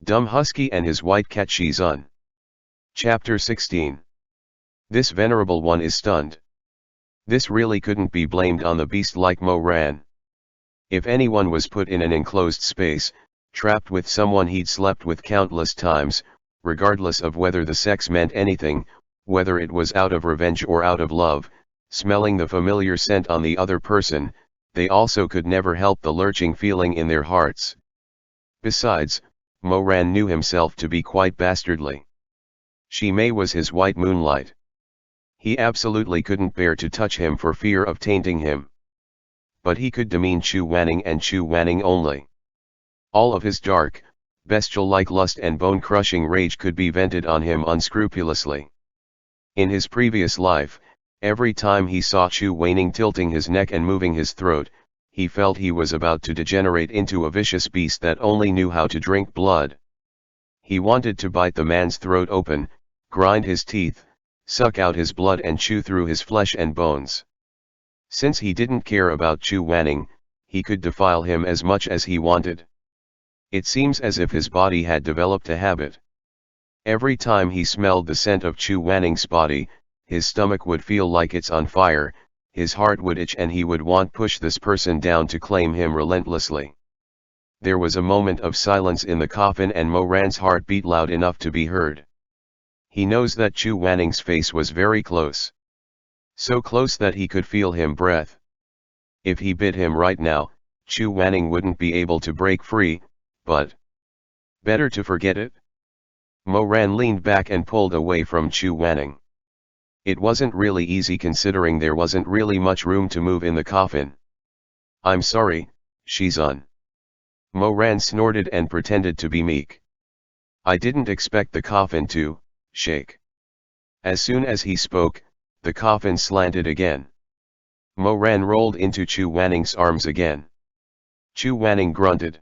Dumb Husky and his white cat Shizun. Chapter 16. This venerable one is stunned. This really couldn't be blamed on the beast like Mo Ran. If anyone was put in an enclosed space, trapped with someone he'd slept with countless times, regardless of whether the sex meant anything, whether it was out of revenge or out of love, smelling the familiar scent on the other person, they also could never help the lurching feeling in their hearts. Besides, Mo Ran knew himself to be quite bastardly. She Mei was his white moonlight. He absolutely couldn't bear to touch him for fear of tainting him. But he could demean Chu Wanning and Chu Wanning only. All of his dark, bestial-like lust and bone-crushing rage could be vented on him unscrupulously. In his previous life, every time he saw Chu Wanning tilting his neck and moving his throat, he felt he was about to degenerate into a vicious beast that only knew how to drink blood. He wanted to bite the man's throat open, grind his teeth, suck out his blood and chew through his flesh and bones. Since he didn't care about Chu Wanning, he could defile him as much as he wanted. It seems as if his body had developed a habit. Every time he smelled the scent of Chu Wanning's body, his stomach would feel like it's on fire, his heart would itch and he would want push this person down to claim him relentlessly. There was a moment of silence in the coffin and Mo Ran's heart beat loud enough to be heard. He knows that Chu Wanning's face was very close. So close that he could feel him breath. If he bit him right now, Chu Wanning wouldn't be able to break free, but better to forget it. Mo Ran leaned back and pulled away from Chu Wanning. It wasn't really easy considering there wasn't really much room to move in the coffin. "I'm sorry, Shizun." Mo Ran snorted and pretended to be meek. "I didn't expect the coffin to shake." As soon as he spoke, the coffin slanted again. Mo Ran rolled into Chu Wanning's arms again. Chu Wanning grunted.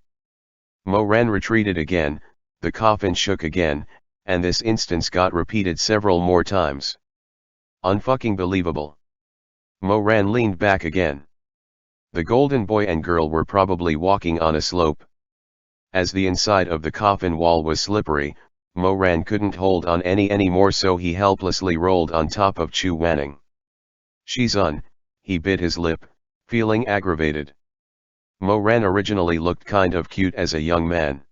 Mo Ran retreated again, the coffin shook again, and this instance got repeated several more times. Unfucking believable. Mo Ran leaned back again. The golden boy and girl were probably walking on a slope. As the inside of the coffin wall was slippery, Mo Ran couldn't hold on any more, so he helplessly rolled on top of Chu Wanning. "Shizun," he bit his lip, feeling aggravated. Mo Ran originally looked kind of cute as a young man.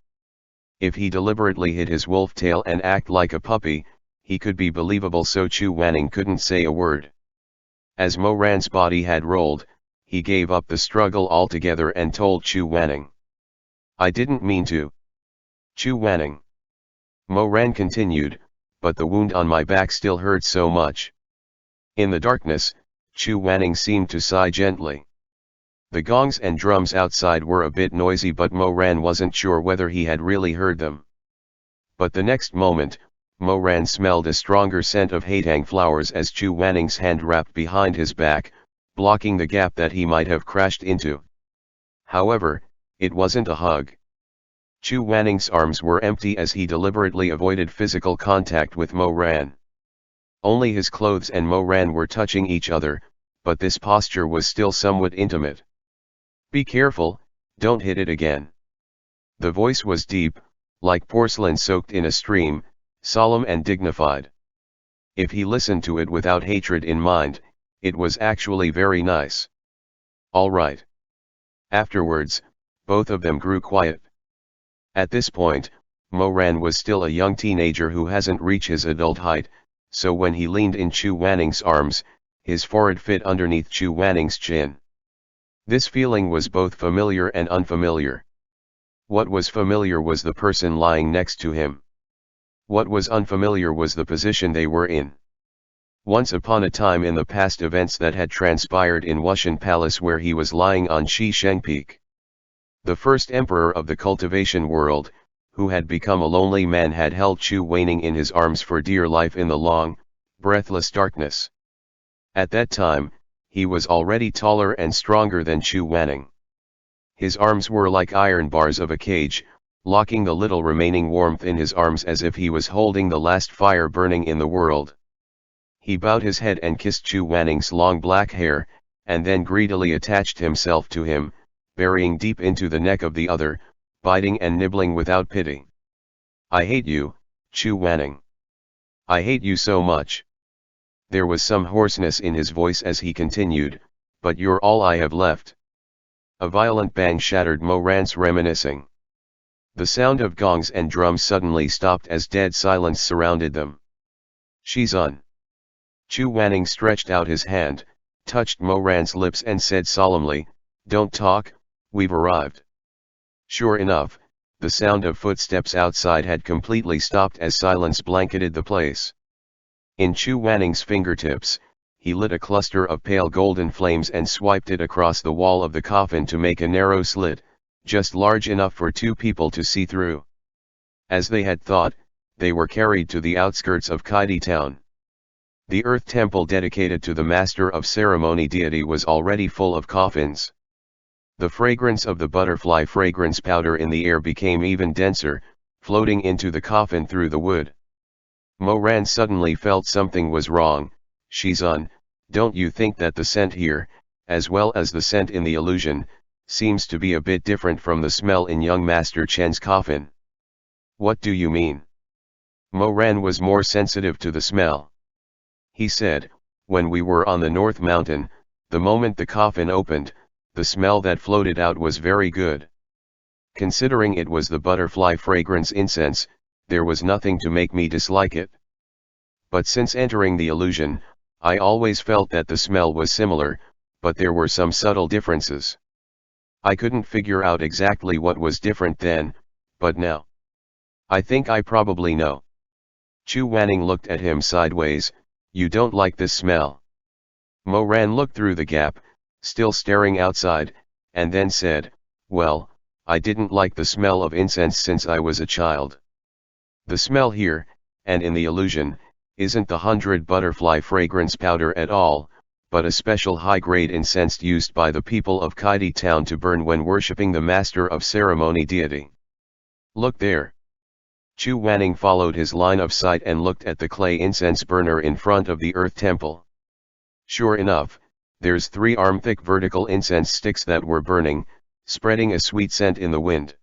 If he deliberately hid his wolf tail and act like a puppy, he could be believable, so Chu Wanning couldn't say a word. As Mo Ran's body had rolled, he gave up the struggle altogether and told Chu Wanning, "I didn't mean to." "Chu Wanning." Mo Ran continued, "But the wound on my back still hurts so much." In the darkness, Chu Wanning seemed to sigh gently. The gongs and drums outside were a bit noisy, but Mo Ran wasn't sure whether he had really heard them. But the next moment, Mo Ran smelled a stronger scent of hatang flowers as Chu Wanning's hand wrapped behind his back, blocking the gap that he might have crashed into. However, it wasn't a hug. Chu Wanning's arms were empty as he deliberately avoided physical contact with Mo Ran. Only his clothes and Mo Ran were touching each other, but this posture was still somewhat intimate. "Be careful, don't hit it again." The voice was deep, like porcelain soaked in a stream, solemn and dignified. If he listened to it without hatred in mind, it was actually very nice. "All right." Afterwards, both of them grew quiet. At this point, Mo Ran was still a young teenager who hasn't reached his adult height, so when he leaned in Chu Wanning's arms, his forehead fit underneath Chu Wanning's chin. This feeling was both familiar and unfamiliar. What was familiar was the person lying next to him. What was unfamiliar was the position they were in. Once upon a time in the past, events that had transpired in Wushan Palace where he was lying on Shisheng Peak. The first emperor of the cultivation world, who had become a lonely man, had held Chu Wanning in his arms for dear life in the long, breathless darkness. At that time, he was already taller and stronger than Chu Wanning. His arms were like iron bars of a cage, locking the little remaining warmth in his arms as if he was holding the last fire burning in the world. He bowed his head and kissed Chu Wanning's long black hair, and then greedily attached himself to him, burying deep into the neck of the other, biting and nibbling without pity. I hate you, Chu Wanning. I hate you so much. There was some hoarseness in his voice as he continued, but you're all I have left. A violent bang shattered Mo Ran's reminiscing. The sound of gongs and drums suddenly stopped as dead silence surrounded them. Shizun. Chu Wanning stretched out his hand, touched Mo Ran's lips and said solemnly, "Don't talk, we've arrived." Sure enough, the sound of footsteps outside had completely stopped as silence blanketed the place. In Chu Wanning's fingertips, he lit a cluster of pale golden flames and swiped it across the wall of the coffin to make a narrow slit, just large enough for two people to see through. As they had thought, they were carried to the outskirts of Kaidi town. The earth temple dedicated to the master of ceremony deity was already full of coffins. The fragrance of the butterfly fragrance powder in the air became even denser, floating into the coffin through the wood. Mo Ran suddenly felt something was wrong. "Shizun, don't you think that the scent here, as well as the scent in the illusion, seems to be a bit different from the smell in young Master Chen's coffin?" "What do you mean?" Mo Ran was more sensitive to the smell. He said, "When we were on the North Mountain, the moment the coffin opened, the smell that floated out was very good. Considering it was the butterfly fragrance incense, there was nothing to make me dislike it. But since entering the illusion, I always felt that the smell was similar, but there were some subtle differences. I couldn't figure out exactly what was different then, but now I think I probably know." Chu Wanning looked at him sideways. "You don't like this smell?" Mo Ran looked through the gap, still staring outside, and then said, "Well, I didn't like the smell of incense since I was a child. The smell here, and in the illusion, isn't the 100 butterfly fragrance powder at all, but a special high-grade incense used by the people of Kaidi town to burn when worshipping the master of ceremony deity. Look there." Chu Wanning followed his line of sight and looked at the clay incense burner in front of the earth temple. Sure enough, there's 3 arm-thick vertical incense sticks that were burning, spreading a sweet scent in the wind.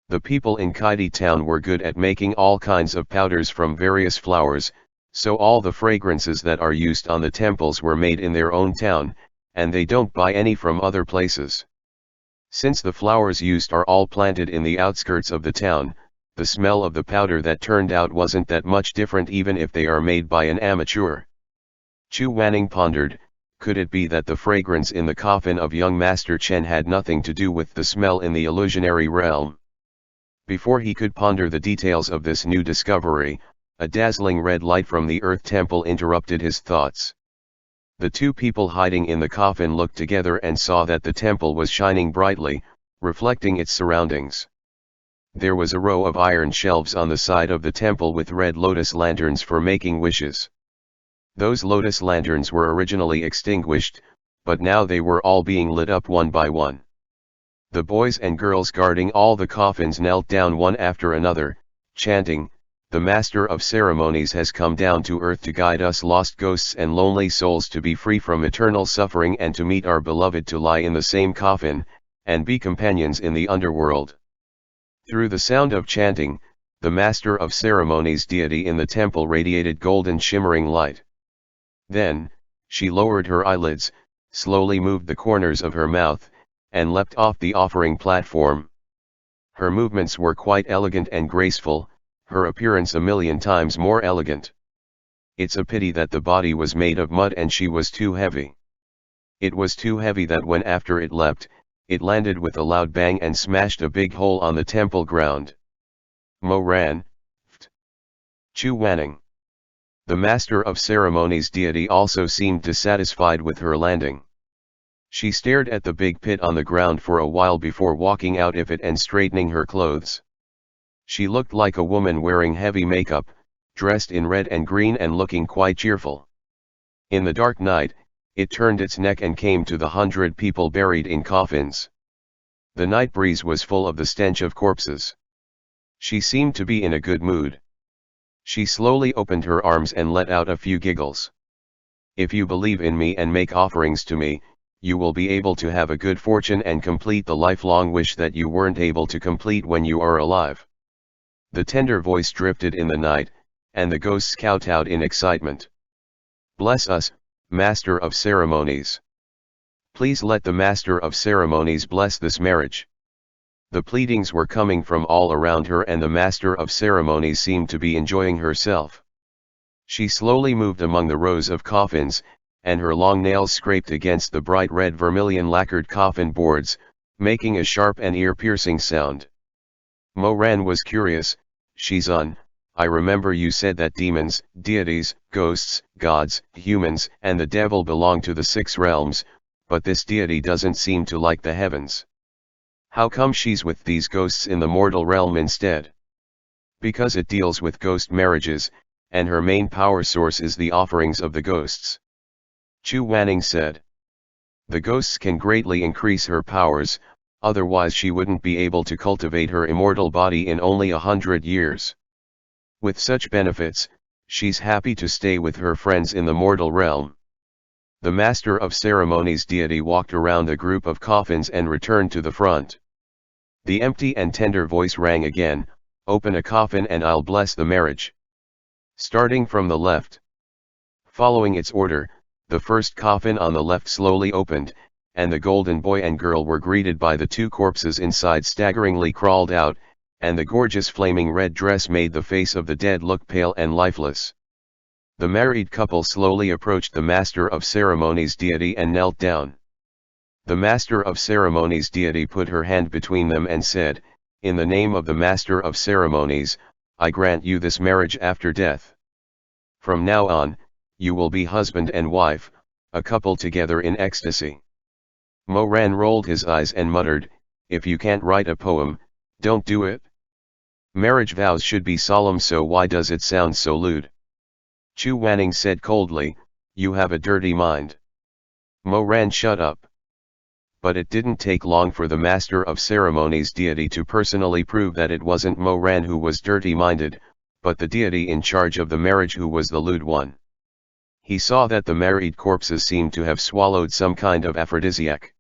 The people in Kaidi town were good at making all kinds of powders from various flowers, so all the fragrances that are used on the temples were made in their own town, and they don't buy any from other places. Since the flowers used are all planted in the outskirts of the town, the smell of the powder that turned out wasn't that much different even if they are made by an amateur." Chu Wanning pondered, could it be that the fragrance in the coffin of young Master Chen had nothing to do with the smell in the illusionary realm? Before he could ponder the details of this new discovery, a dazzling red light from the earth temple interrupted his thoughts. The two people hiding in the coffin looked together and saw that the temple was shining brightly, reflecting its surroundings. There was a row of iron shelves on the side of the temple with red lotus lanterns for making wishes. Those lotus lanterns were originally extinguished, but now they were all being lit up one by one. The boys and girls guarding all the coffins knelt down one after another, chanting, "The Master of Ceremonies has come down to earth to guide us lost ghosts and lonely souls to be free from eternal suffering and to meet our beloved to lie in the same coffin, and be companions in the underworld." Through the sound of chanting, the Master of Ceremonies deity in the temple radiated golden shimmering light. Then, she lowered her eyelids, slowly moved the corners of her mouth, and leapt off the offering platform. Her movements were quite elegant and graceful, her appearance a million times more elegant. It's a pity that the body was made of mud and she was too heavy. It was too heavy that when after it leapt, it landed with a loud bang and smashed a big hole on the temple ground. Mo Ran, Ft. Chu Wanning. The Master of Ceremonies deity also seemed dissatisfied with her landing. She stared at the big pit on the ground for a while before walking out of it and straightening her clothes. She looked like a woman wearing heavy makeup, dressed in red and green and looking quite cheerful. In the dark night, it turned its neck and came to the 100 people buried in coffins. The night breeze was full of the stench of corpses. She seemed to be in a good mood. She slowly opened her arms and let out a few giggles. "If you believe in me and make offerings to me, you will be able to have a good fortune and complete the lifelong wish that you weren't able to complete when you are alive." The tender voice drifted in the night, and the ghosts kowtowed in excitement. "Bless us, Master of Ceremonies. Please let the Master of Ceremonies bless this marriage." The pleadings were coming from all around her, and the Master of Ceremonies seemed to be enjoying herself. She slowly moved among the rows of coffins, and her long nails scraped against the bright red vermilion lacquered coffin boards, making a sharp and ear-piercing sound. Moran was curious. "Shizun, I remember you said that demons, deities, ghosts, gods, humans, and the devil belong to the 6 realms, but this deity doesn't seem to like the heavens. How come she's with these ghosts in the mortal realm instead?" "Because it deals with ghost marriages, and her main power source is the offerings of the ghosts," Chu Wanning said. "The ghosts can greatly increase her powers, otherwise she wouldn't be able to cultivate her immortal body in only 100 years. With such benefits, she's happy to stay with her friends in the mortal realm." The Master of Ceremonies deity walked around the group of coffins and returned to the front. The empty and tender voice rang again, "Open a coffin and I'll bless the marriage." Starting from the left. Following its order, the first coffin on the left slowly opened, and the golden boy and girl were greeted by the 2 corpses inside staggeringly crawled out, and the gorgeous flaming red dress made the face of the dead look pale and lifeless. The married couple slowly approached the Master of Ceremonies deity and knelt down. The Master of Ceremonies deity put her hand between them and said, "In the name of the Master of Ceremonies, I grant you this marriage after death. From now on, you will be husband and wife, a couple together in ecstasy." Moran rolled his eyes and muttered, "If you can't write a poem, don't do it. Marriage vows should be solemn, so why does it sound so lewd?" Chu Wanning said coldly, "You have a dirty mind." Moran shut up. But it didn't take long for the Master of Ceremonies deity to personally prove that it wasn't Moran who was dirty-minded, but the deity in charge of the marriage who was the lewd one. He saw that the married corpses seemed to have swallowed some kind of aphrodisiac.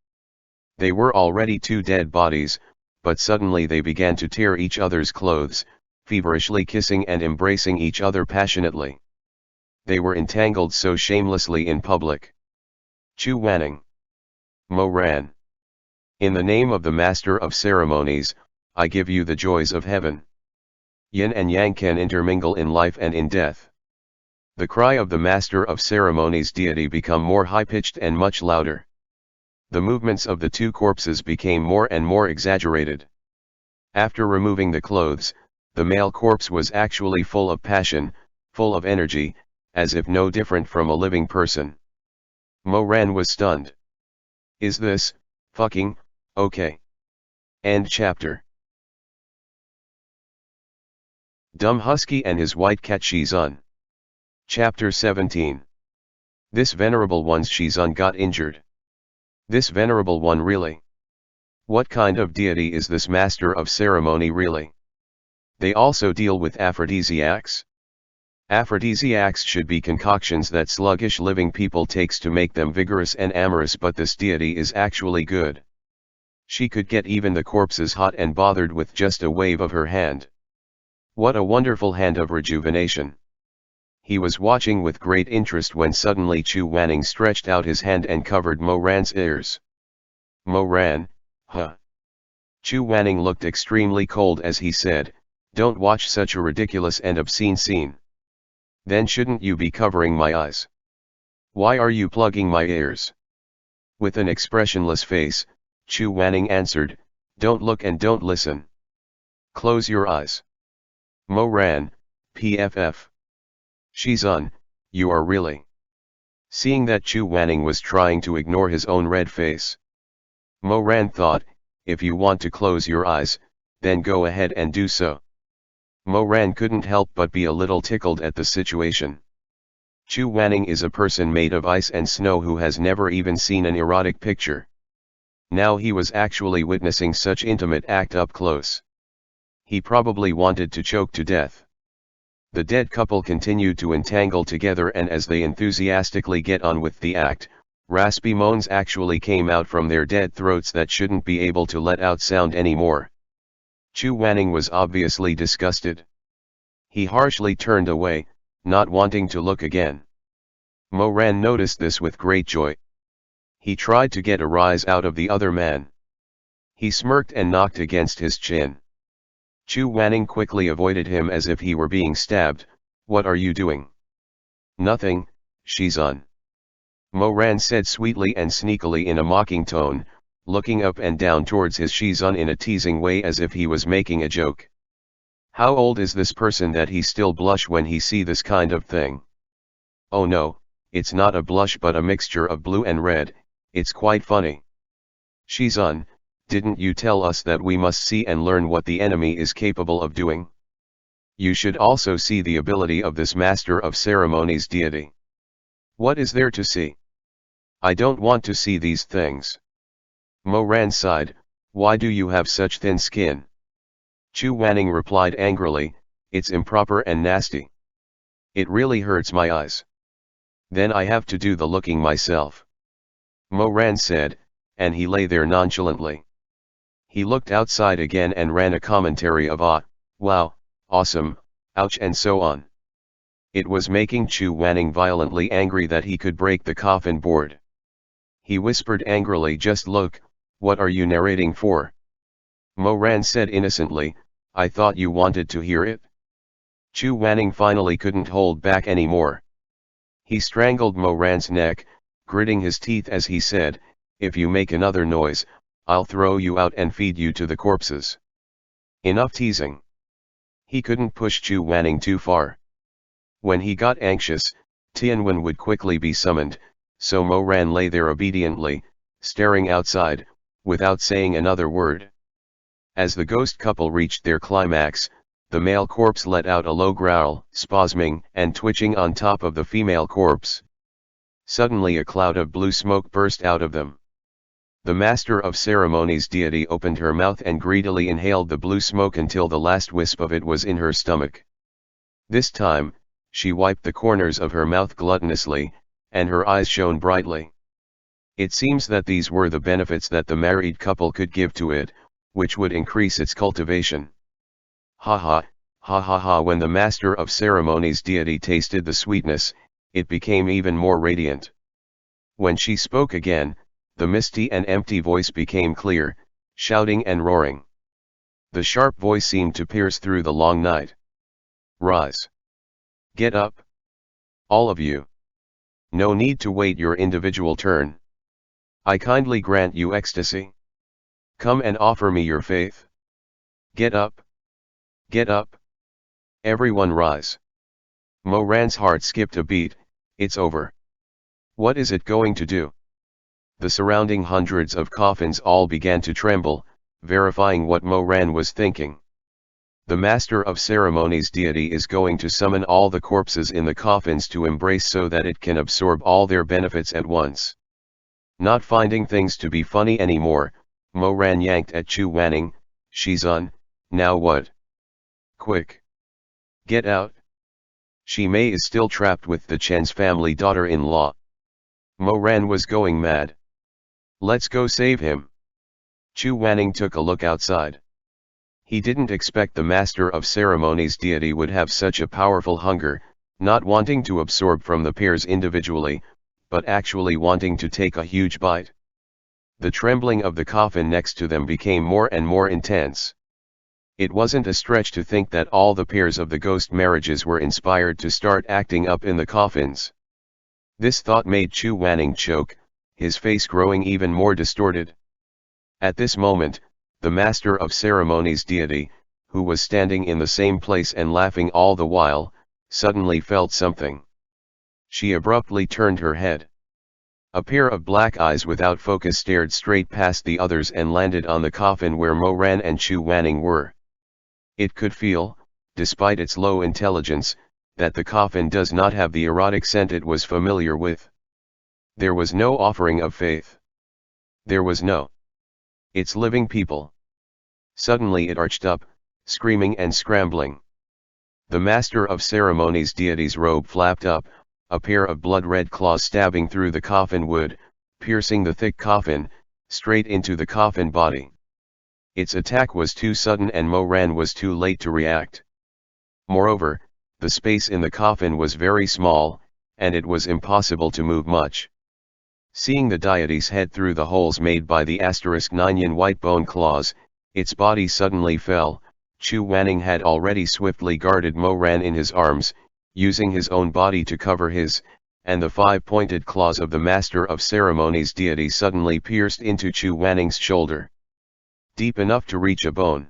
They were already 2 dead bodies, but suddenly they began to tear each other's clothes, feverishly kissing and embracing each other passionately. They were entangled so shamelessly in public. Chu Wanning. Moran. In the name of the Master of Ceremonies, I give you the joys of heaven. Yin and Yang can intermingle in life and in death. The cry of the Master of Ceremonies deity became more high-pitched and much louder. The movements of the 2 corpses became more and more exaggerated. After removing the clothes, the male corpse was actually full of passion, full of energy, as if no different from a living person. Moran was stunned. Is this, fucking, okay? End chapter. Dumb Husky and his white cat Shizun. Chapter 17. This venerable one's Shizun got injured. This venerable one really? What kind of deity is this Master of Ceremony really? They also deal with aphrodisiacs? Aphrodisiacs should be concoctions that sluggish living people takes to make them vigorous and amorous, but this deity is actually good. She could get even the corpses hot and bothered with just a wave of her hand. What a wonderful hand of rejuvenation. He was watching with great interest when suddenly Chu Wanning stretched out his hand and covered Moran's ears. Moran, huh? Chu Wanning looked extremely cold as he said, "Don't watch such a ridiculous and obscene scene." "Then shouldn't you be covering my eyes? Why are you plugging my ears?" With an expressionless face, Chu Wanning answered, "Don't look and don't listen. Close your eyes." Moran, PFF. Shizun, you are really. Seeing that Chu Wanning was trying to ignore his own red face, Moran thought, if you want to close your eyes, then go ahead and do so. Moran couldn't help but be a little tickled at the situation. Chu Wanning is a person made of ice and snow who has never even seen an erotic picture. Now he was actually witnessing such intimate act up close. He probably wanted to choke to death. The dead couple continued to entangle together, and as they enthusiastically get on with the act, raspy moans actually came out from their dead throats that shouldn't be able to let out sound anymore. Chu Wanning was obviously disgusted. He harshly turned away, not wanting to look again. Mo Ran noticed this with great joy. He tried to get a rise out of the other man. He smirked and knocked against his chin. Chu Wanning quickly avoided him as if he were being stabbed. "What are you doing?" "Nothing, Shizun," Mo Ran said sweetly and sneakily in a mocking tone, looking up and down towards his Shizun in a teasing way as if he was making a joke. How old is this person that he still blush when he see this kind of thing? Oh no, it's not a blush but a mixture of blue and red, it's quite funny. Shizun, didn't you tell us that we must see and learn what the enemy is capable of doing? You should also see the ability of this master of ceremonies deity. What is there to see? I don't want to see these things. Mo Ran sighed, "Why do you have such thin skin?" Chu Wanning replied angrily, "It's improper and nasty. It really hurts my eyes. Then I have to do the looking myself." Mo Ran said, and he lay there nonchalantly. He looked outside again and ran a commentary of "Ah, wow, awesome, ouch" and so on. It was making Chu Wanning violently angry that he could break the coffin board. He whispered angrily, "Just look, what are you narrating for?" Mo Ran said innocently, "I thought you wanted to hear it." Chu Wanning finally couldn't hold back anymore. He strangled Mo Ran's neck, gritting his teeth as he said, "If you make another noise, I'll throw you out and feed you to the corpses." Enough teasing. He couldn't push Chu Wanning too far. When he got anxious, Tianwen would quickly be summoned, so Mo Ran lay there obediently, staring outside, without saying another word. As the ghost couple reached their climax, the male corpse let out a low growl, spasming and twitching on top of the female corpse. Suddenly a cloud of blue smoke burst out of them. The master of ceremonies deity opened her mouth and greedily inhaled the blue smoke until the last wisp of it was in her stomach. This time, she wiped the corners of her mouth gluttonously, and her eyes shone brightly. It seems that these were the benefits that the married couple could give to it, which would increase its cultivation. Ha ha, ha ha ha. When the master of ceremonies deity tasted the sweetness, it became even more radiant. When she spoke again, the misty and empty voice became clear, shouting and roaring. The sharp voice seemed to pierce through the long night. "Rise. Get up. All of you. No need to wait your individual turn. I kindly grant you ecstasy. Come and offer me your faith. Get up. Get up. Everyone rise." Mo Ran's heart skipped a beat. It's over. What is it going to do? The surrounding hundreds of coffins all began to tremble, verifying what Mo Ran was thinking. The master of ceremonies deity is going to summon all the corpses in the coffins to embrace so that it can absorb all their benefits at once. Not finding things to be funny anymore, Mo Ran yanked at Chu Wanning. "Shizun, now what? Quick! Get out! Shi Mei is still trapped with the Chen's family daughter-in-law." Mo Ran was going mad. "Let's go save him." Chu Wanning took a look outside. He didn't expect the master of ceremonies deity would have such a powerful hunger, not wanting to absorb from the pairs individually, but actually wanting to take a huge bite. The trembling of the coffin next to them became more and more intense. It wasn't a stretch to think that all the pairs of the ghost marriages were inspired to start acting up in the coffins. This thought made Chu Wanning choke, his face growing even more distorted. At this moment, the master of ceremonies deity, who was standing in the same place and laughing all the while, suddenly felt something. She abruptly turned her head. A pair of black eyes without focus stared straight past the others and landed on the coffin where Mo Ran and Chu Wanning were. It could feel, despite its low intelligence, that the coffin does not have the erotic scent it was familiar with. There was no offering of faith. There was no. It's living people. Suddenly it arched up, screaming and scrambling. The master of ceremonies deity's robe flapped up, a pair of blood-red claws stabbing through the coffin wood, piercing the thick coffin, straight into the coffin body. Its attack was too sudden and Moran was too late to react. Moreover, the space in the coffin was very small, and it was impossible to move much. Seeing the deity's head through the holes made by the *9 white bone claws, its body suddenly fell. Chu Wanning had already swiftly guarded Moran in his arms, using his own body to cover his, and the 5-pointed claws of the Master of Ceremonies deity suddenly pierced into Chu Wanning's shoulder. Deep enough to reach a bone.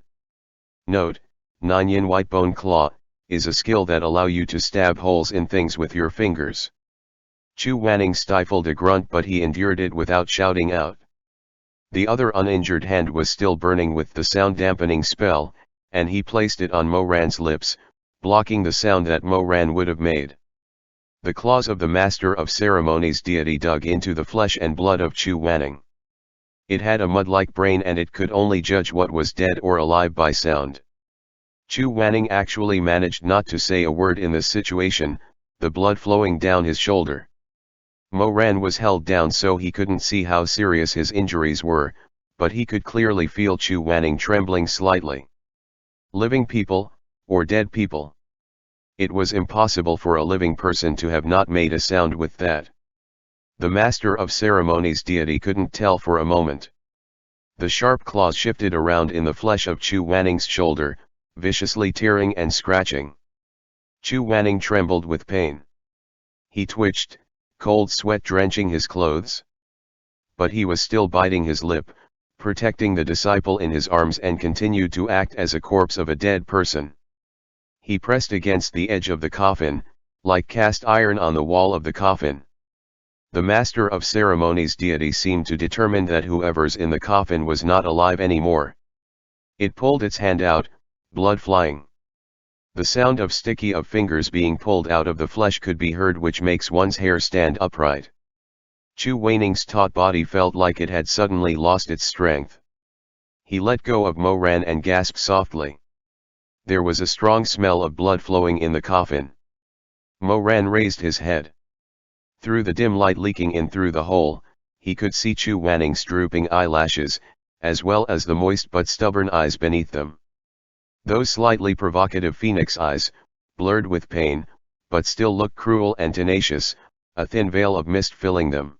Note, 9 white bone claw, is a skill that allow you to stab holes in things with your fingers. Chu Wanning stifled a grunt but he endured it without shouting out. The other uninjured hand was still burning with the sound-dampening spell, and he placed it on Moran's lips, blocking the sound that Moran would have made. The claws of the Master of Ceremonies deity dug into the flesh and blood of Chu Wanning. It had a mud-like brain and it could only judge what was dead or alive by sound. Chu Wanning actually managed not to say a word in this situation, the blood flowing down his shoulder. Moran was held down so he couldn't see how serious his injuries were, but he could clearly feel Chu Wanning trembling slightly. Living people, or dead people? It was impossible for a living person to have not made a sound with that. The Master of Ceremonies deity couldn't tell for a moment. The sharp claws shifted around in the flesh of Chu Wanning's shoulder, viciously tearing and scratching. Chu Wanning trembled with pain. He twitched, cold sweat drenching his clothes. But he was still biting his lip, protecting the disciple in his arms and continued to act as a corpse of a dead person. He pressed against the edge of the coffin, like cast iron on the wall of the coffin. The Master of Ceremonies deity seemed to determine that whoever's in the coffin was not alive anymore. It pulled its hand out, blood flying. The sound of fingers being pulled out of the flesh could be heard, which makes one's hair stand upright. Chu Wanning's taut body felt like it had suddenly lost its strength. He let go of Moran and gasped softly. There was a strong smell of blood flowing in the coffin. Moran raised his head. Through the dim light leaking in through the hole, he could see Chu Wanning's drooping eyelashes, as well as the moist but stubborn eyes beneath them. Those slightly provocative phoenix eyes, blurred with pain, but still looked cruel and tenacious, a thin veil of mist filling them.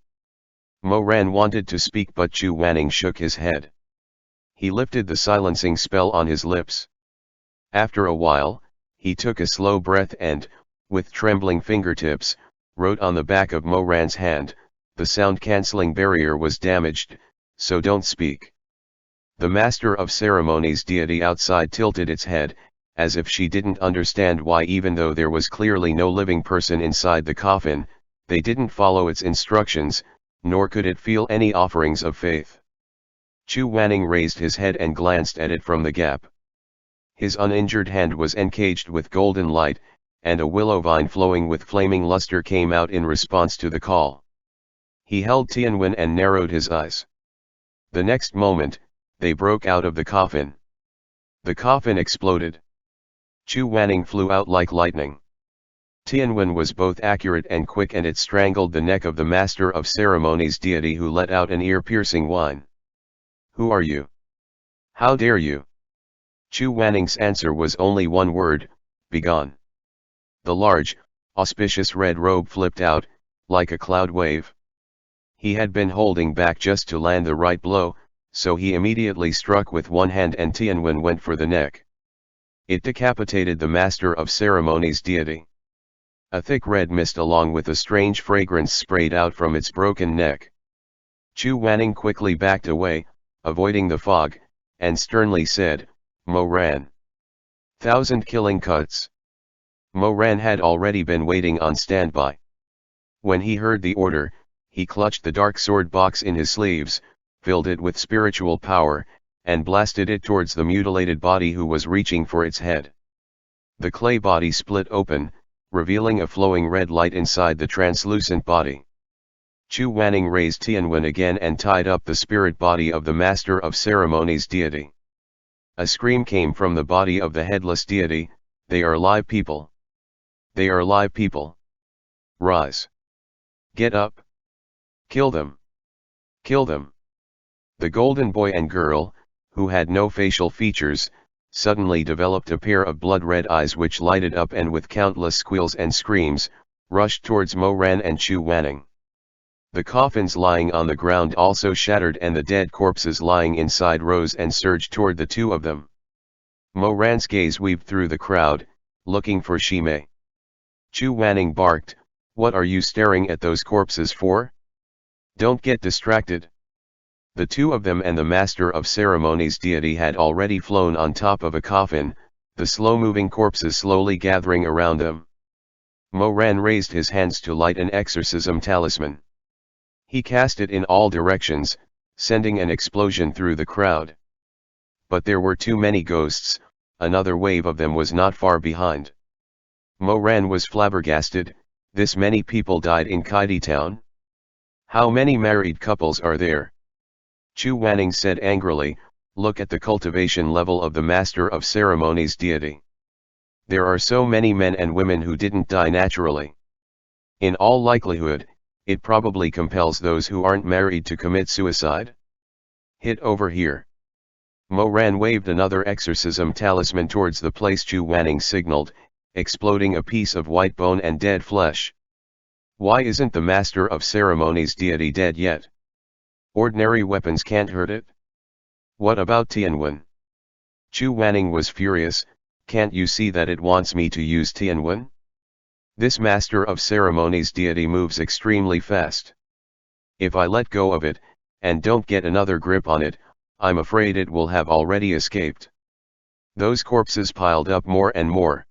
Moran wanted to speak but Chu Wanning shook his head. He lifted the silencing spell on his lips. After a while, he took a slow breath and, with trembling fingertips, wrote on the back of Moran's hand, "The sound-canceling barrier was damaged, so don't speak." The Master of Ceremonies deity outside tilted its head, as if she didn't understand why, even though there was clearly no living person inside the coffin, they didn't follow its instructions, nor could it feel any offerings of faith. Chu Wanning raised his head and glanced at it from the gap. His uninjured hand was encaged with golden light, and a willow vine flowing with flaming luster came out in response to the call. He held Tianwen and narrowed his eyes. The next moment, they broke out of the coffin. The coffin exploded. Chu Wanning flew out like lightning. Tianwen was both accurate and quick, and it strangled the neck of the Master of Ceremonies deity, who let out an ear-piercing whine. "Who are you? How dare you?" Chu Wanning's answer was only one word: "Begone." The large, auspicious red robe flipped out, like a cloud wave. He had been holding back just to land the right blow, so he immediately struck with one hand and Tianwen went for the neck. It decapitated the Master of Ceremonies deity. A thick red mist along with a strange fragrance sprayed out from its broken neck. Chu Wanning quickly backed away, avoiding the fog, and sternly said, "Moran. 1,000 killing cuts." Moran had already been waiting on standby. When he heard the order, he clutched the dark sword box in his sleeves, filled it with spiritual power, and blasted it towards the mutilated body who was reaching for its head. The clay body split open, revealing a flowing red light inside the translucent body. Chu Wanning raised Tianwen again and tied up the spirit body of the Master of Ceremonies deity. A scream came from the body of the headless deity, "They are live people! They are live people! Rise! Get up! Kill them! Kill them!" The golden boy and girl, who had no facial features, suddenly developed a pair of blood-red eyes which lighted up and with countless squeals and screams, rushed towards Mo Ran and Chu Wanning. The coffins lying on the ground also shattered and the dead corpses lying inside rose and surged toward the two of them. Mo Ran's gaze weaved through the crowd, looking for Shimei. Chu Wanning barked, "What are you staring at those corpses for? Don't get distracted." The two of them and the master of ceremonies deity had already flown on top of a coffin, the slow-moving corpses slowly gathering around them. Mo Ran raised his hands to light an exorcism talisman. He cast it in all directions, sending an explosion through the crowd. But there were too many ghosts, another wave of them was not far behind. Mo Ran was flabbergasted, this many people died in Kaidi town? How many married couples are there? Chu Wanning said angrily, "Look at the cultivation level of the master of ceremonies deity. There are so many men and women who didn't die naturally. In all likelihood, it probably compels those who aren't married to commit suicide. Hit over here." Mo Ran waved another exorcism talisman towards the place Chu Wanning signaled, exploding a piece of white bone and dead flesh. Why isn't the master of ceremonies deity dead yet? Ordinary weapons can't hurt it? What about Tianwen? Chu Wanning was furious, "Can't you see that it wants me to use Tianwen? This master of ceremonies deity moves extremely fast. If I let go of it, and don't get another grip on it, I'm afraid it will have already escaped." Those corpses piled up more and more.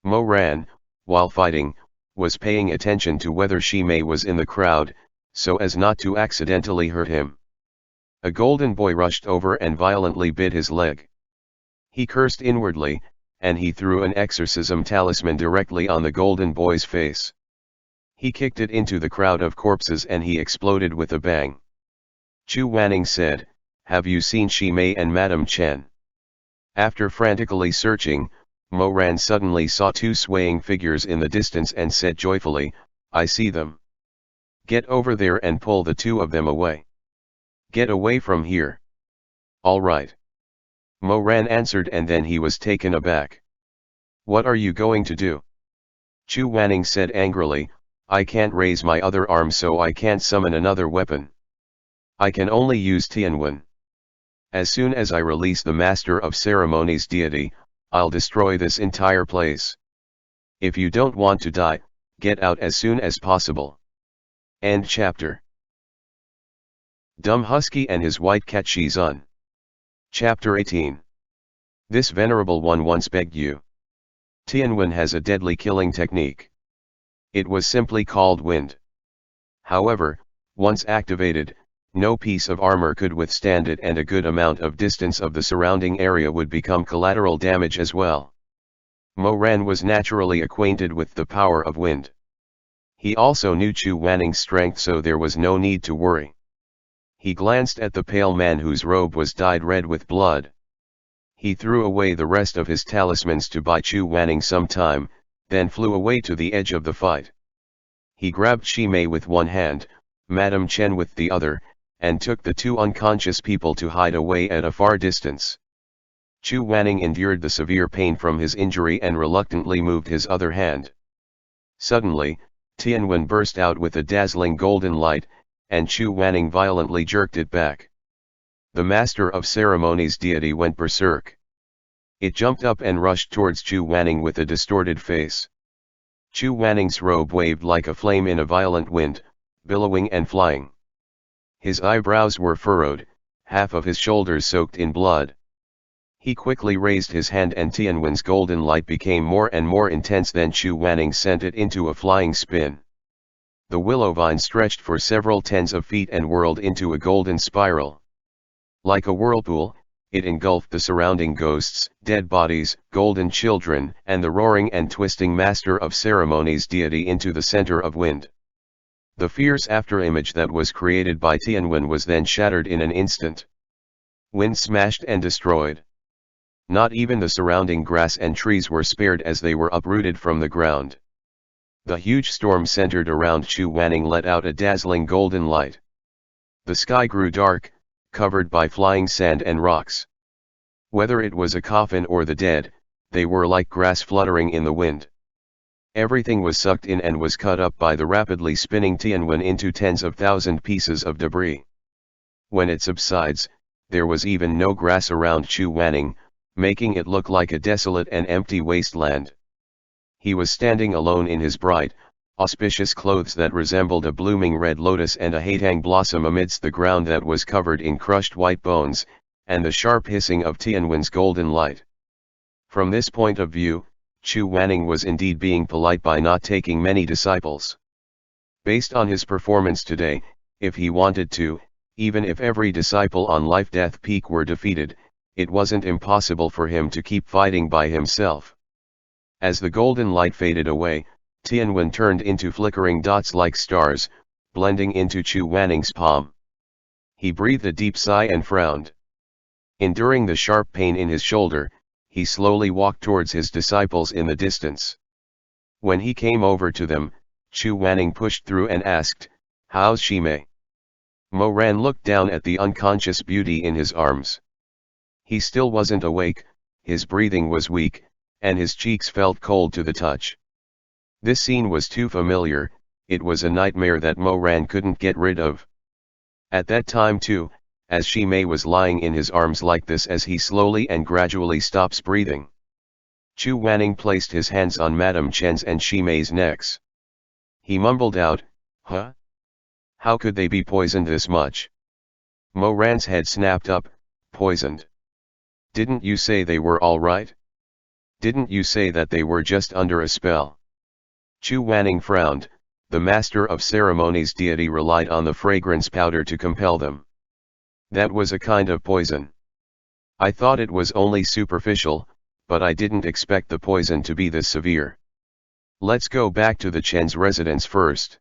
Mo Ran, while fighting, was paying attention to whether Shimei was in the crowd, so as not to accidentally hurt him. A golden boy rushed over and violently bit his leg. He cursed inwardly, and he threw an exorcism talisman directly on the golden boy's face. He kicked it into the crowd of corpses and he exploded with a bang. Chu Wanning said, "Have you seen Shimei and Madame Chen?" After frantically searching, Mo Ran suddenly saw two swaying figures in the distance and said joyfully, "I see them. Get over there and pull the two of them away. Get away from here." "All right." Mo Ran answered, and then he was taken aback. "What are you going to do?" Chu Wanning said angrily, "I can't raise my other arm, so I can't summon another weapon. I can only use Tianwen. As soon as I release the master of ceremonies deity, I'll destroy this entire place. If you don't want to die, get out as soon as possible." End chapter. Dumb Husky and his white cat Shizun. Chapter 18. This venerable one once begged you. Tianwen has a deadly killing technique. It was simply called wind. However, once activated, no piece of armor could withstand it, and a good amount of distance of the surrounding area would become collateral damage as well. Mo Ran was naturally acquainted with the power of wind. He also knew Chu Wanning's strength, so there was no need to worry. He glanced at the pale man whose robe was dyed red with blood. He threw away the rest of his talismans to buy Chu Wanning some time, then flew away to the edge of the fight. He grabbed Shimei with one hand, Madame Chen with the other, and took the two unconscious people to hide away at a far distance. Chu Wanning endured the severe pain from his injury and reluctantly moved his other hand. Suddenly, Tianwen burst out with a dazzling golden light, and Chu Wanning violently jerked it back. The master of ceremonies deity went berserk. It jumped up and rushed towards Chu Wanning with a distorted face. Chu Wanning's robe waved like a flame in a violent wind, billowing and flying. His eyebrows were furrowed, half of his shoulders soaked in blood. He quickly raised his hand and Tianwen's golden light became more and more intense, then Chu Wanning sent it into a flying spin. The willow vine stretched for several tens of feet and whirled into a golden spiral. Like a whirlpool, it engulfed the surrounding ghosts, dead bodies, golden children, and the roaring and twisting master of ceremonies deity into the center of wind. The fierce afterimage that was created by Tianwen was then shattered in an instant. Wind smashed and destroyed. Not even the surrounding grass and trees were spared as they were uprooted from the ground. The huge storm centered around Chu Wanning let out a dazzling golden light. The sky grew dark, covered by flying sand and rocks. Whether it was a coffin or the dead, they were like grass fluttering in the wind. Everything was sucked in and was cut up by the rapidly spinning Tianwen into tens of thousand pieces of debris. When it subsides, there was even no grass around Chu Wanning, making it look like a desolate and empty wasteland. He was standing alone in his bright, auspicious clothes that resembled a blooming red lotus and a haitang blossom amidst the ground that was covered in crushed white bones, and the sharp hissing of Tianwen's golden light. From this point of view, Chu Wanning was indeed being polite by not taking many disciples. Based on his performance today, if he wanted to, even if every disciple on life-death peak were defeated, it wasn't impossible for him to keep fighting by himself. As the golden light faded away, Tianwen turned into flickering dots like stars, blending into Chu Wanning's palm. He breathed a deep sigh and frowned. Enduring the sharp pain in his shoulder, he slowly walked towards his disciples in the distance. When he came over to them, Chu Wanning pushed through and asked, "How's Shimei?" Mo Ran looked down at the unconscious beauty in his arms. He still wasn't awake, his breathing was weak, and his cheeks felt cold to the touch. This scene was too familiar, it was a nightmare that Mo Ran couldn't get rid of. At that time too, as Shimei was lying in his arms like this as he slowly and gradually stops breathing. Chu Wanning placed his hands on Madame Chen's and Shimei's necks. He mumbled out, "Huh? How could they be poisoned this much?" Mo Ran's head snapped up, "Poisoned? Didn't you say they were all right? Didn't you say that they were just under a spell?" Chu Wanning frowned. The master of ceremonies deity relied on the fragrance powder to compel them. That was a kind of poison. I thought it was only superficial, but I didn't expect the poison to be this severe. Let's go back to the Chen's residence first.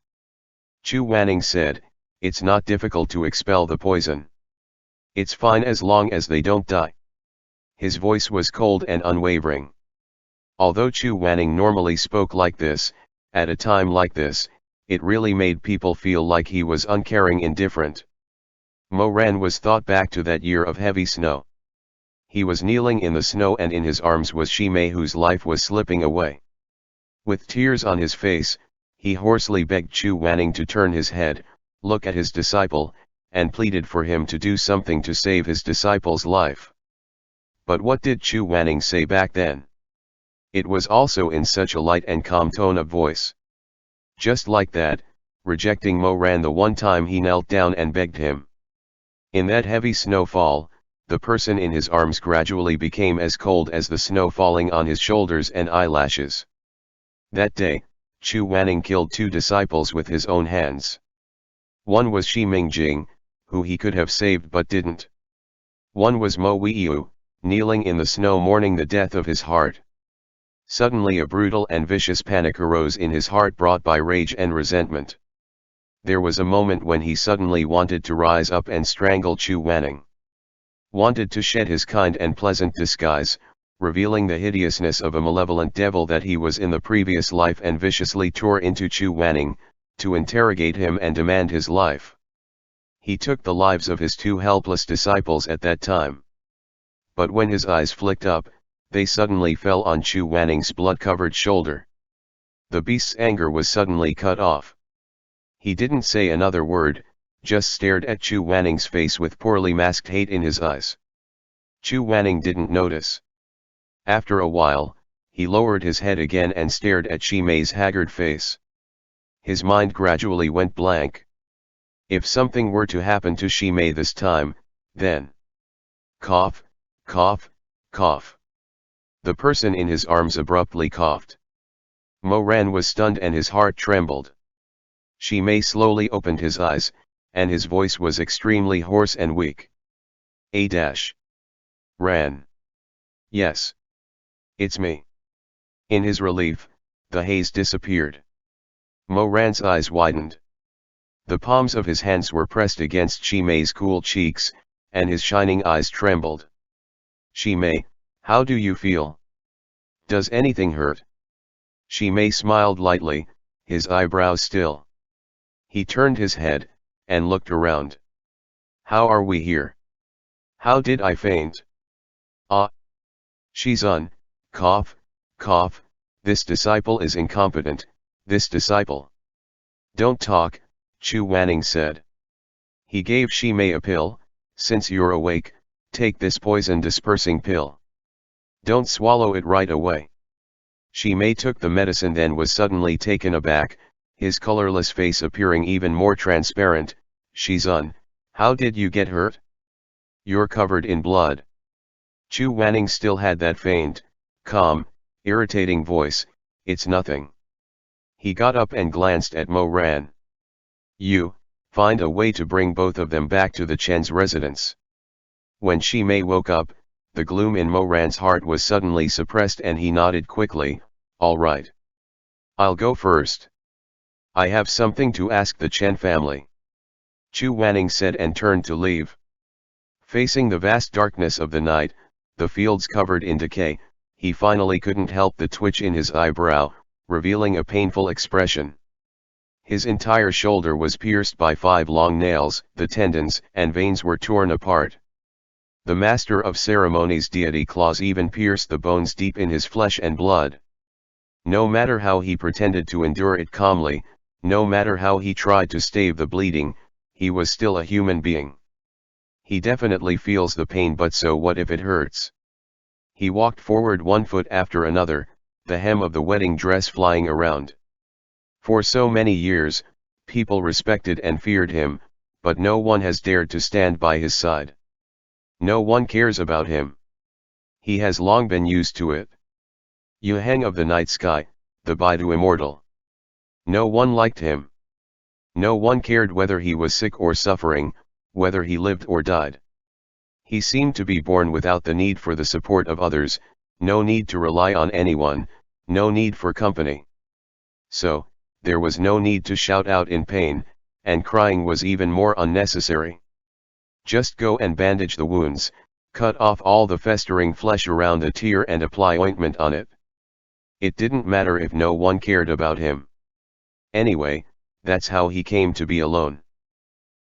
Chu Wanning said, "It's not difficult to expel the poison. It's fine as long as they don't die." His voice was cold and unwavering. Although Chu Wanning normally spoke like this, at a time like this, it really made people feel like he was uncaring, indifferent. Mo Ran was thought back to that year of heavy snow. He was kneeling in the snow and in his arms was Shimei whose life was slipping away. With tears on his face, he hoarsely begged Chu Wanning to turn his head, look at his disciple, and pleaded for him to do something to save his disciple's life. But what did Chu Wanning say back then? It was also in such a light and calm tone of voice. Just like that, rejecting Mo Ran the one time he knelt down and begged him. In that heavy snowfall, the person in his arms gradually became as cold as the snow falling on his shoulders and eyelashes. That day, Chu Wanning killed 2 disciples with his own hands. One was Shi Mingjing, who he could have saved but didn't. One was Mo Weiyu, kneeling in the snow mourning the death of his heart. Suddenly a brutal and vicious panic arose in his heart brought by rage and resentment. There was a moment when he suddenly wanted to rise up and strangle Chu Wanning. Wanted to shed his kind and pleasant disguise, revealing the hideousness of a malevolent devil that he was in the previous life, and viciously tore into Chu Wanning, to interrogate him and demand his life. He took the lives of his 2 helpless disciples at that time. But when his eyes flicked up, they suddenly fell on Chu Wanning's blood-covered shoulder. The beast's anger was suddenly cut off. He didn't say another word, just stared at Chu Wanning's face with poorly masked hate in his eyes. Chu Wanning didn't notice. After a while, he lowered his head again and stared at Shimei's haggard face. His mind gradually went blank. If something were to happen to Shimei this time, then... Cough, cough, cough. The person in his arms abruptly coughed. Mo Ran was stunned and his heart trembled. Shimei slowly opened his eyes, and his voice was extremely hoarse and weak. Ran. Yes. It's me. In his relief, the haze disappeared. Mo Ran's eyes widened. The palms of his hands were pressed against Shimei's cool cheeks, and his shining eyes trembled. Shimei, how do you feel? Does anything hurt? Shimei smiled lightly, his eyebrows still. He turned his head, and looked around. How are we here? How did I faint? Ah! Shizun, cough, cough, this disciple is incompetent, this disciple. Don't talk, Chu Wanning said. He gave Shi Mei a pill. Since you're awake, take this poison dispersing pill. Don't swallow it right away. Shi Mei took the medicine, then was suddenly taken aback, his colorless face appearing even more transparent. Shizun, how did you get hurt? You're covered in blood. Chu Wanning still had that faint, calm, irritating voice. It's nothing. He got up and glanced at Mo Ran. You, find a way to bring both of them back to the Chen's residence. When Shi Mei woke up, the gloom in Mo Ran's heart was suddenly suppressed and he nodded quickly. All right. I'll go first. I have something to ask the Chen family. Chu Wanning said and turned to leave. Facing the vast darkness of the night, the fields covered in decay, he finally couldn't help the twitch in his eyebrow, revealing a painful expression. His entire shoulder was pierced by 5 long nails, the tendons and veins were torn apart. The master of ceremonies' deity claws even pierced the bones deep in his flesh and blood. No matter how he pretended to endure it calmly, no matter how he tried to stave the bleeding, he was still a human being. He definitely feels the pain, but so what if it hurts? He walked forward 1 foot after another, the hem of the wedding dress flying around. For so many years, people respected and feared him, but no one has dared to stand by his side. No one cares about him. He has long been used to it. Yuheng of the night sky, the Baidu immortal. No one liked him. No one cared whether he was sick or suffering, whether he lived or died. He seemed to be born without the need for the support of others, no need to rely on anyone, no need for company. So, there was no need to shout out in pain, and crying was even more unnecessary. Just go and bandage the wounds, cut off all the festering flesh around the tear and apply ointment on it. It didn't matter if no one cared about him. Anyway, that's how he came to be alone.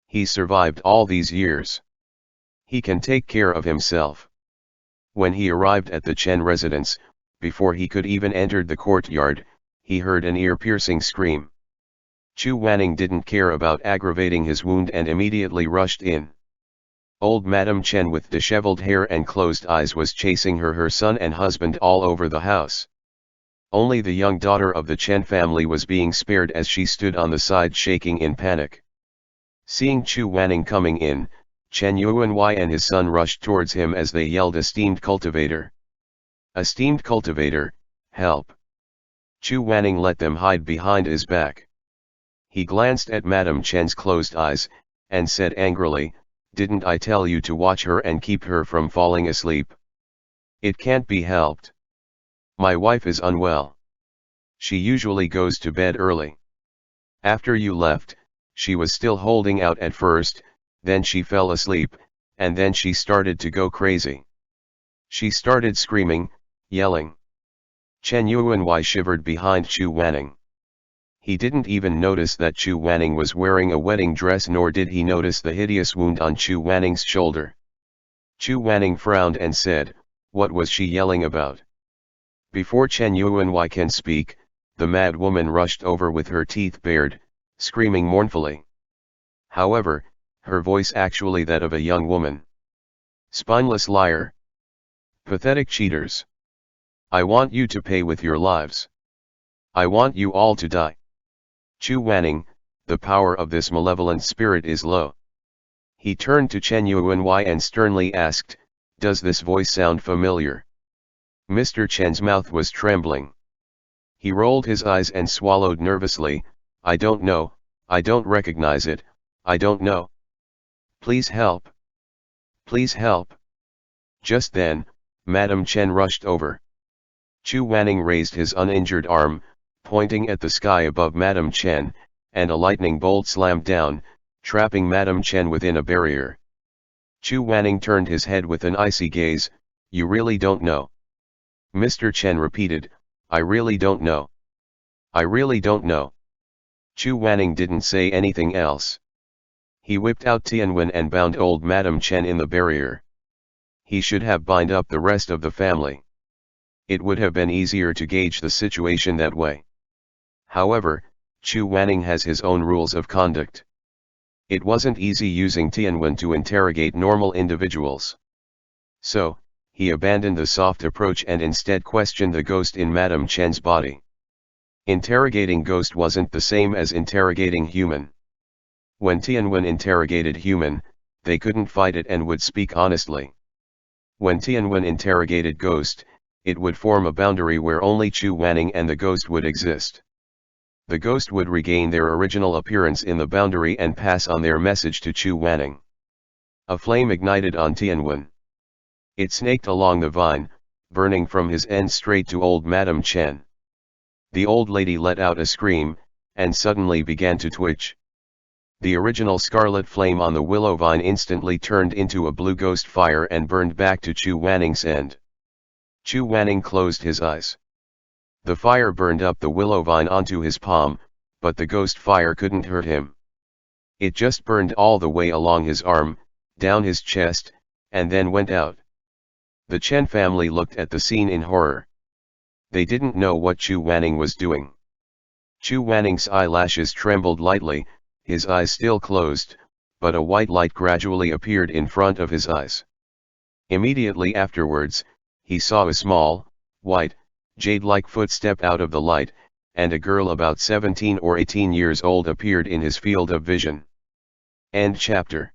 He survived all these years. He can take care of himself. When he arrived at the Chen residence, before he could even enter the courtyard, he heard an ear-piercing scream. Chu Wanning didn't care about aggravating his wound and immediately rushed in. Old Madame Chen with disheveled hair and closed eyes was chasing her son and husband all over the house. Only the young daughter of the Chen family was being spared as she stood on the side shaking in panic. Seeing Chu Wanning coming in, Chen Yuanwei and his son rushed towards him as they yelled, "Esteemed cultivator! Esteemed cultivator, help!" Chu Wanning let them hide behind his back. He glanced at Madame Chen's closed eyes, and said angrily, "Didn't I tell you to watch her and keep her from falling asleep? It can't be helped. My wife is unwell. She usually goes to bed early. After you left, she was still holding out at first, then she fell asleep, and then she started to go crazy. She started screaming, yelling." Chen Yuanwei shivered behind Chu Wanning. He didn't even notice that Chu Wanning was wearing a wedding dress, nor did he notice the hideous wound on Chu Wanning's shoulder. Chu Wanning frowned and said, "What was she yelling about?" Before Chen Yuanwei can speak, the mad woman rushed over with her teeth bared, screaming mournfully. However, her voice actually that of a young woman. "Spineless liar! Pathetic cheaters! I want you to pay with your lives. I want you all to die. Chu Wanning, the power of this malevolent spirit is low." He turned to Chen Yuanwei and sternly asked, "Does this voice sound familiar?" Mr. Chen's mouth was trembling. He rolled his eyes and swallowed nervously. "I don't know, I don't recognize it, I don't know. Please help. Please help." Just then, Madame Chen rushed over. Chu Wanning raised his uninjured arm, pointing at the sky above Madame Chen, and a lightning bolt slammed down, trapping Madame Chen within a barrier. Chu Wanning turned his head with an icy gaze. "You really don't know?" Mr. Chen repeated, "I really don't know. I really don't know." Chu Wanning didn't say anything else. He whipped out Tianwen and bound old Madame Chen in the barrier. He should have bind up the rest of the family. It would have been easier to gauge the situation that way. However, Chu Wanning has his own rules of conduct. It wasn't easy using Tianwen to interrogate normal individuals. So, he abandoned the soft approach and instead questioned the ghost in Madame Chen's body. Interrogating ghost wasn't the same as interrogating human. When Tianwen interrogated human, they couldn't fight it and would speak honestly. When Tianwen interrogated ghost, it would form a boundary where only Chu Wanning and the ghost would exist. The ghost would regain their original appearance in the boundary and pass on their message to Chu Wanning. A flame ignited on Tianwen. It snaked along the vine, burning from his end straight to old Madame Chen. The old lady let out a scream, and suddenly began to twitch. The original scarlet flame on the willow vine instantly turned into a blue ghost fire and burned back to Chu Wanning's end. Chu Wanning closed his eyes. The fire burned up the willow vine onto his palm, but the ghost fire couldn't hurt him. It just burned all the way along his arm, down his chest, and then went out. The Chen family looked at the scene in horror. They didn't know what Chu Wanning was doing. Chu Wanning's eyelashes trembled lightly, his eyes still closed, but a white light gradually appeared in front of his eyes. Immediately afterwards, he saw a small, white, jade-like footstep out of the light, and a girl about 17 or 18 years old appeared in his field of vision. End chapter.